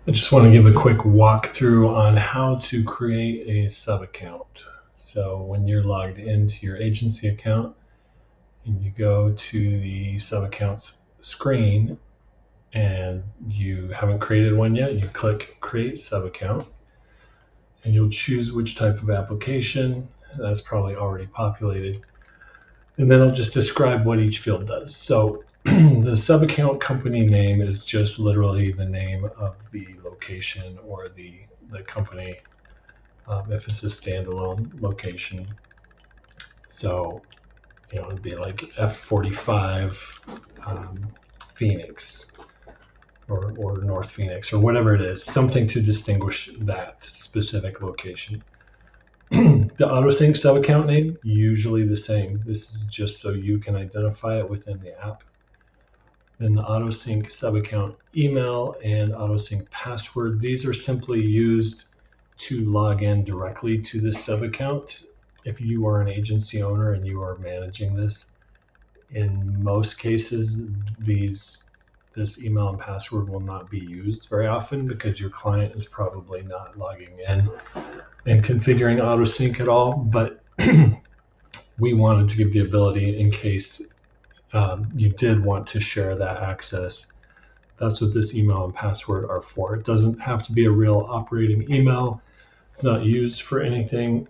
I just want to give a quick walkthrough on how to create a sub-account. So when you're logged into your agency account and you go to the sub-accounts screen and you haven't created one yet, you click Create Sub-Account and you'll choose which type of application. That's probably already populated. And then I'll just describe what each field does. So the sub-account company name is just literally the name of the location or the company, if it's a standalone location. So, it'd be like F45 Phoenix or North Phoenix or whatever it is, something to distinguish that specific location. The AutoSync sub-account name, usually the same. This is just so you can identify it within the app. Then the AutoSync sub-account email and AutoSync password. These are simply used to log in directly to this sub-account. If you are an agency owner and you are managing this, in most cases, this email and password will not be used very often because your client is probably not logging in and configuring AutoSync at all, but we wanted to give the ability in case you did want to share that access. That's what this email and password are for. It doesn't have to be a real operating email. It's not used for anything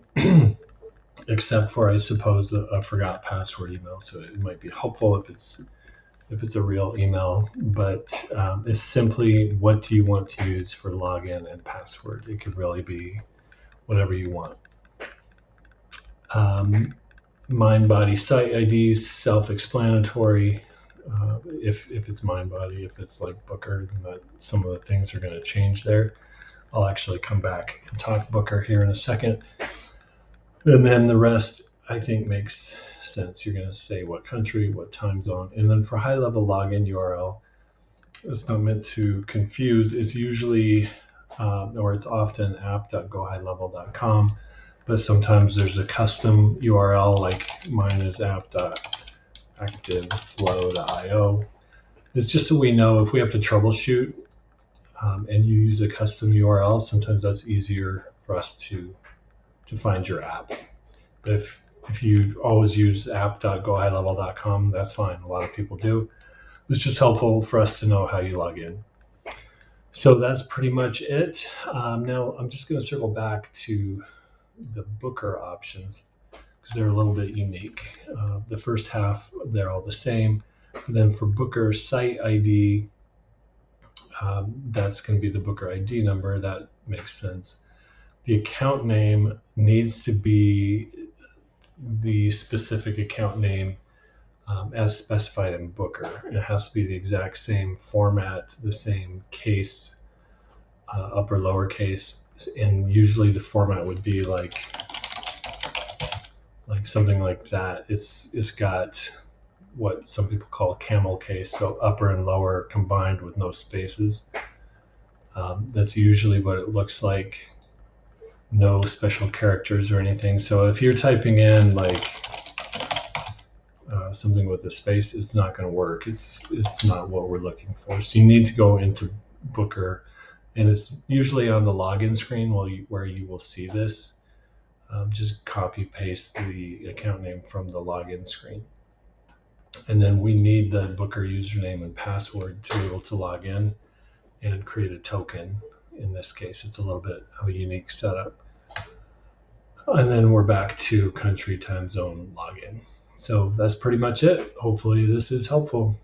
except for, I suppose, a forgot password email. So it might be helpful if it's a real email, but it's simply what do you want to use for login and password. It could really be whatever you want. Mind, body, site IDs, self-explanatory. If it's mind, body, if it's like Booker, then some of the things are going to change there. I'll actually come back and talk Booker here in a second. And then the rest, I think, makes sense. You're going to say what country, what time zone. And then for high-level login URL, it's not meant to confuse. It's usually, or it's often app.gohighlevel.com, but sometimes there's a custom URL, like mine is app.activeflow.io. It's just so we know if we have to troubleshoot and you use a custom URL, sometimes that's easier for us to find your app. But if you always use app.gohighlevel.com, that's fine. A lot of people do. It's just helpful for us to know how you log in. So that's pretty much it. Now I'm just going to circle back to the Booker options because they're a little bit unique. The first half, they're all the same. And then for Booker site ID, that's going to be the Booker ID number. That makes sense. The account name needs to be the specific account name as specified in Booker. It has to be the exact same format, the same case, upper lowercase, and usually the format would be like something like that. It's got what some people call camel case, so upper and lower combined with no spaces. That's usually what it looks like. No special characters or anything. So if you're typing in like something with a space, it's not going to work. It's not what we're looking for. So you need to go into Booker, and it's usually on the login screen where you will see this. Just copy paste the account name from the login screen. And then we need the Booker username and password to be able to log in and create a token. In this case, it's a little bit of a unique setup. And then we're back to country, time zone, login. So that's pretty much it. Hopefully this is helpful.